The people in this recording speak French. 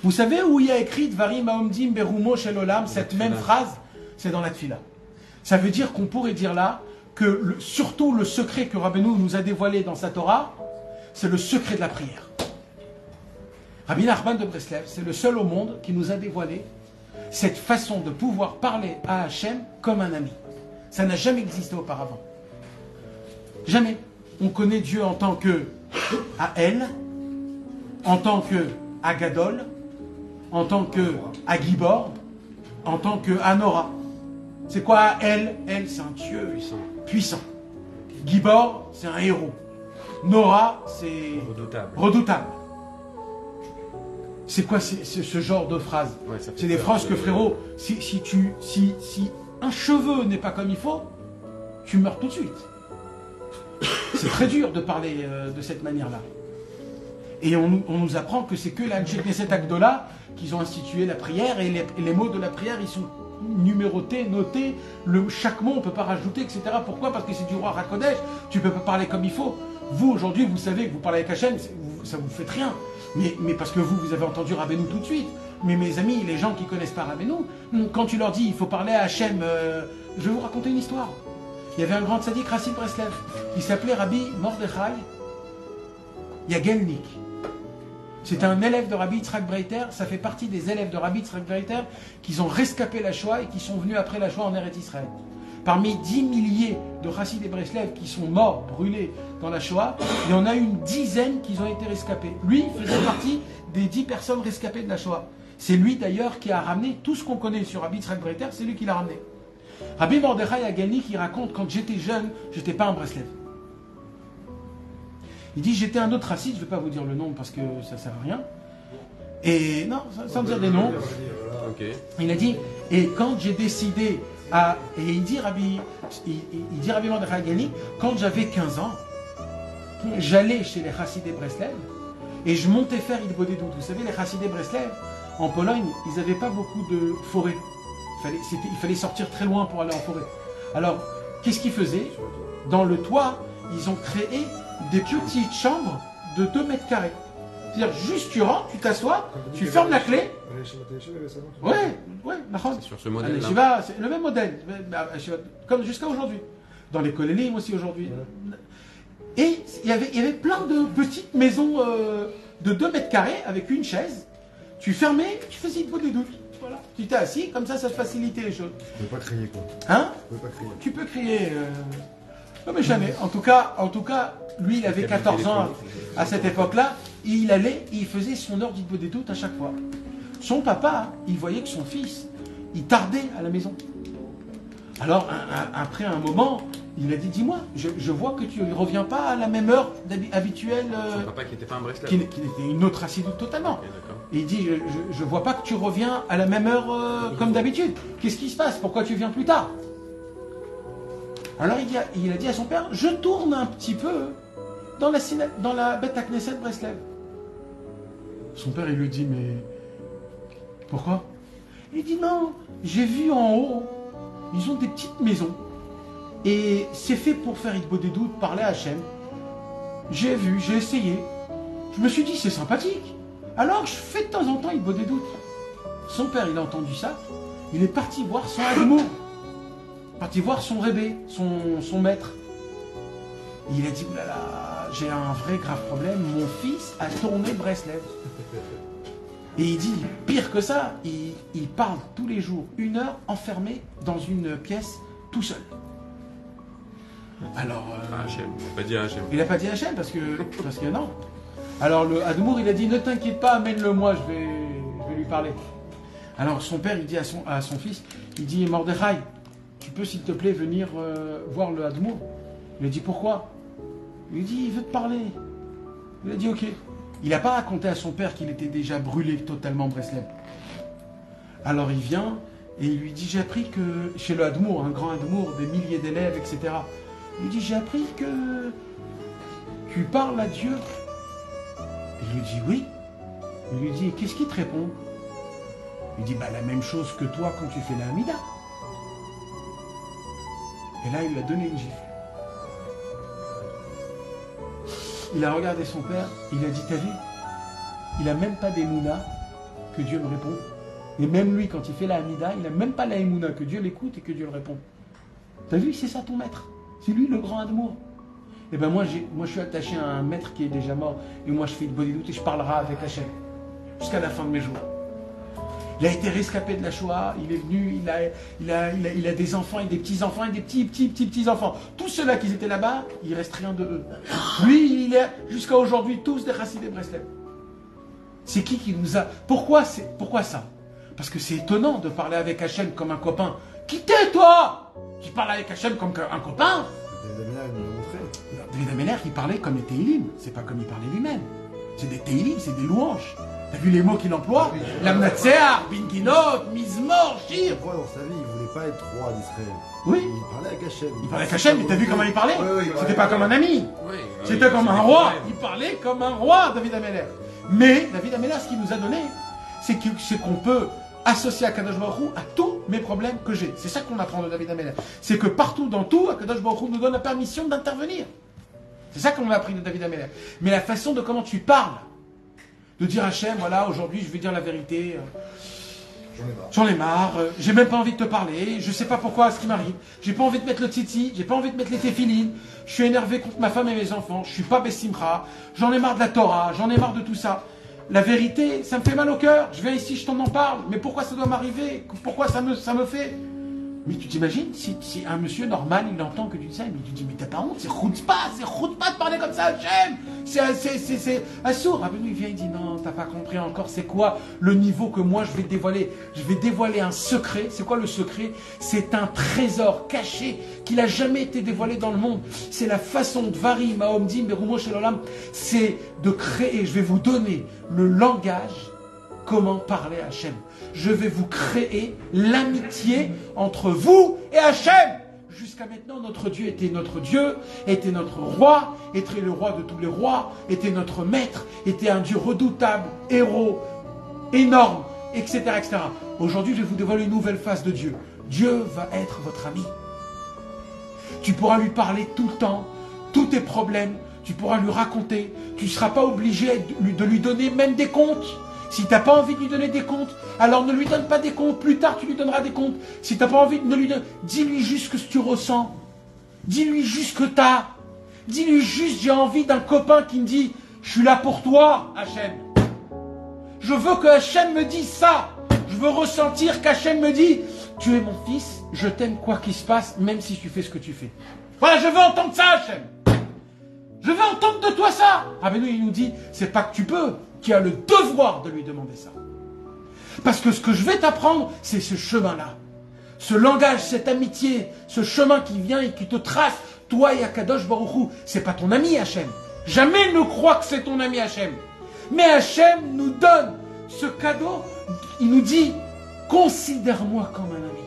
Vous savez où il y a écrit Dvarim Haomdim Berumo Shel Olam, cette même phrase? C'est dans la Tfila. Ça veut dire qu'on pourrait dire là que surtout le secret que Rabbeinu nous a dévoilé dans sa Torah, c'est le secret de la prière. Rabbi Nachman de Breslev, c'est le seul au monde qui nous a dévoilé cette façon de pouvoir parler à Hachem comme un ami. Ça n'a jamais existé auparavant. Jamais. On connaît Dieu en tant que Ael, en tant que Agadol, en tant que Agibor, en tant que Anora. C'est quoi El? El, c'est un Dieu puissant. Gibor, c'est un héros. Nora, c'est redoutable. C'est quoi ce genre de phrase? C'est des phrases que, frérot, si un cheveu n'est pas comme il faut, tu meurs tout de suite. C'est très dur de parler de cette manière-là. Et on nous apprend que c'est que l'Anshe Knesset Agdola qu'ils ont institué la prière, et les mots de la prière, ils sont numérotés, notés, chaque mot on ne peut pas rajouter, etc. Pourquoi? Parce que c'est du roi Hakodesh, tu ne peux pas parler comme il faut. Vous aujourd'hui, vous savez que vous parlez avec Hachem, ça vous fait rien. Mais parce que vous avez entendu Rabbeinu tout de suite. Mais mes amis, les gens qui ne connaissent pas Rabbeinu, quand tu leur dis il faut parler à Hachem, je vais vous raconter une histoire. Il y avait un grand tzaddik, Rassim Breslev, qui s'appelait Rabbi Mordechai Yagelnik. C'était un élève de Rabbi Yitzhak Breiter, ça fait partie des élèves de Rabbi Yitzhak Breiter qui ont rescapé la Shoah et qui sont venus après la Shoah en Eretz Israël. Parmi 10 milliers de Chassidei Breslev qui sont morts, brûlés dans la Shoah, il y en a une dizaine qui ont été rescapés. Lui faisait partie des 10 personnes rescapées de la Shoah. C'est lui d'ailleurs qui a ramené tout ce qu'on connaît sur Rabbi Yitzhak Breiter, c'est lui qui l'a ramené. Rabbi Mordechai Yagelnik, il raconte, quand j'étais jeune, j'étais pas un Breslev. Il dit, j'étais un autre raciste, je ne vais pas vous dire le nom parce que ça ne sert à rien. Et non, sans dire des noms. Il a dit, et quand j'ai décidé et il dit Rabbi Mordechai Yagelnik, quand j'avais 15 ans, j'allais chez les Chassidei Breslev et je montais faire Hilbodedut. Vous savez, les Chassidei Breslev, en Pologne, ils n'avaient pas beaucoup de forêt. Il fallait sortir très loin pour aller en forêt. Alors, qu'est-ce qu'ils faisaient? Dans le toit, ils ont créé des petites chambres de 2 mètres carrés. C'est-à-dire, juste tu rentres, tu t'assois, tu fermes la clé. Ouais, c'est sur ce modèle-là. C'est le même modèle, comme jusqu'à aujourd'hui. Dans les Kolélim aussi aujourd'hui. Et il y avait plein de petites maisons de 2 mètres carrés avec une chaise. Tu fermais, tu faisais une des doutes. Voilà. Tu t'es assis, comme ça te facilitait les choses. Tu peux pas crier quoi. Hein? Tu peux pas crier. Tu peux crier. Non mais jamais. En tout cas, lui il avait 14 ans à cette époque-là. Il allait, il faisait son heure d'Hitbodedut à chaque fois. Son papa, il voyait que son fils, il tardait à la maison. Alors, après un moment, il a dit, dis-moi, je vois que tu ne reviens pas à la même heure habituelle. Son papa qui n'était pas un Breslev. Qui était une autre assidoute totalement. Okay, et il dit, je vois pas que tu reviens à la même heure comme d'habitude. Qu'est-ce qui se passe? Pourquoi tu viens plus tard? Alors il a dit à son père, je tourne un petit peu dans la Beth Knesset Breslev. Son père, il lui dit, mais pourquoi? Il dit, non, j'ai vu en haut, ils ont des petites maisons. Et c'est fait pour faire Hitbodedut, parler à Hachem. J'ai vu, j'ai essayé. Je me suis dit, c'est sympathique. Alors je fais de temps en temps Hitbodedut. Son père, il a entendu ça. Il est parti voir son Admour. Parti voir son Rébé, son maître. Et il a dit, oulala, j'ai un vrai grave problème. Mon fils a tourné Breslev. Et il dit, pire que ça, il parle tous les jours 1 heure enfermé dans une pièce tout seul. Alors, Hachem, il n'a pas dit Hachem. Il n'a pas dit Hachem parce que non. Alors le Admour, il a dit, ne t'inquiète pas, amène-le-moi, je vais lui parler. Alors son père, il dit à son fils, il dit, Mordechai, tu peux s'il te plaît venir voir le Admour? Il a dit, pourquoi? Il dit, il veut te parler. Il a dit, ok. Il n'a pas raconté à son père qu'il était déjà brûlé totalement Breslev. Alors il vient et il lui dit, j'ai appris que chez le Admour, un grand Admour, des milliers d'élèves, etc. Il lui dit, j'ai appris que tu parles à Dieu. Il lui dit, oui. Il lui dit, qu'est-ce qu'il te répond? Il dit, bah la même chose que toi quand tu fais la Hamida. Et là, il lui a donné une gifle. Il a regardé son père, il a dit, t'as vu? Il n'a même pas des mounas, que Dieu me répond. Et même lui, quand il fait la Hamida, il n'a même pas la Emouna, que Dieu l'écoute et que Dieu le répond. T'as vu, c'est ça ton maître. C'est lui le grand Admour. Et ben moi, je suis attaché à un maître qui est déjà mort. Et moi, je fais le bodhidoute et je parlerai avec Hachem. Jusqu'à la fin de mes jours. Il a été rescapé de la Shoah, il est venu, il a des enfants et des petits-enfants et des petits-enfants. Tous ceux-là qui étaient là-bas, il ne reste rien de eux. Lui, il est jusqu'à aujourd'hui tous des Chassidé Breslev. C'est qui nous a... Pourquoi ça? Parce que c'est étonnant de parler avec Hachem comme un copain. Qui t'es, toi? Qui parle avec Hachem comme un copain? David Améler, il nous l'a montré. David Améler, il parlait comme les Teilim. C'est pas comme il parlait lui-même. C'est des Teilim, c'est des louanges. T'as vu les mots qu'il emploie? Lamnatsear, Binginot, Mizmor, Shir. Une fois dans sa vie, il voulait pas être roi d'Israël. Oui. Il parlait avec Hachem. Il parlait avec Hachem, mais t'as vu comment il parlait? Oui, C'était pas comme un ami. Oui, C'était comme un roi. Il parlait comme un roi, David Améler. Mais David Améler, ce qu'il nous a donné, c'est qu'on peut associer Akadosh Baruch Hu à tous mes problèmes que j'ai. C'est ça qu'on apprend de David Améler. C'est que partout, dans tout, Akadosh Baruch Hu nous donne la permission d'intervenir. C'est ça qu'on a appris de David Améler. Mais la façon de comment tu parles, de dire à Hachem, voilà, aujourd'hui je vais dire la vérité, j'en ai marre, j'ai même pas envie de te parler, je sais pas pourquoi ce qui m'arrive, j'ai pas envie de mettre le titi, j'ai pas envie de mettre les téfilines, je suis énervé contre ma femme et mes enfants, je suis pas Bessimcha, j'en ai marre de la Torah, j'en ai marre de tout ça. La vérité, ça me fait mal au cœur, je viens ici, je t'en parle, mais pourquoi ça doit m'arriver? Pourquoi ça me fait? Mais tu t'imagines, si un monsieur normal, il entend que tu dis ça, mais tu te dis, mais t'as pas honte, c'est chutzpah de parler comme ça, Hachem, c'est assourd. Ah ben lui, il vient, il dit, non, t'as pas compris encore, c'est quoi le niveau que moi je vais dévoiler? Je vais dévoiler un secret. C'est quoi le secret? C'est un trésor caché qui n'a jamais été dévoilé dans le monde. C'est la façon de Vari, Maomdim, Berumo Shelolam, c'est de créer, je vais vous donner le langage, comment parler à Hachem. Je vais vous créer l'amitié entre vous et Hachem. Jusqu'à maintenant, notre Dieu était notre Dieu, était notre roi, était le roi de tous les rois, était notre maître, était un Dieu redoutable, héros, énorme, etc. etc. Aujourd'hui, je vais vous dévoiler une nouvelle face de Dieu. Dieu va être votre ami. Tu pourras lui parler tout le temps, tous tes problèmes, tu pourras lui raconter. Tu ne seras pas obligé de lui donner même des comptes. Si tu n'as pas envie de lui donner des comptes, alors ne lui donne pas des comptes. Plus tard, tu lui donneras des comptes. Si tu n'as pas envie de lui donner, dis-lui juste ce que tu ressens. Dis-lui juste ce que tu as. Dis-lui juste, j'ai envie d'un copain qui me dit, je suis là pour toi, Hachem. Je veux que Hachem me dise ça. Je veux ressentir qu'Hachem me dit, tu es mon fils, je t'aime quoi qu'il se passe, même si tu fais ce que tu fais. Voilà, je veux entendre ça, Hachem. Je veux entendre de toi ça. Ah ben nous, il nous dit, c'est pas que tu peux, tu as le devoir de lui demander ça. Parce que ce que je vais t'apprendre, c'est ce chemin-là. Ce langage, cette amitié, ce chemin qui vient et qui te trace, toi et Akadosh Baruch Hu, c'est pas ton ami Hachem. Jamais ne crois que c'est ton ami Hachem. Mais Hachem nous donne ce cadeau, il nous dit, considère-moi comme un ami.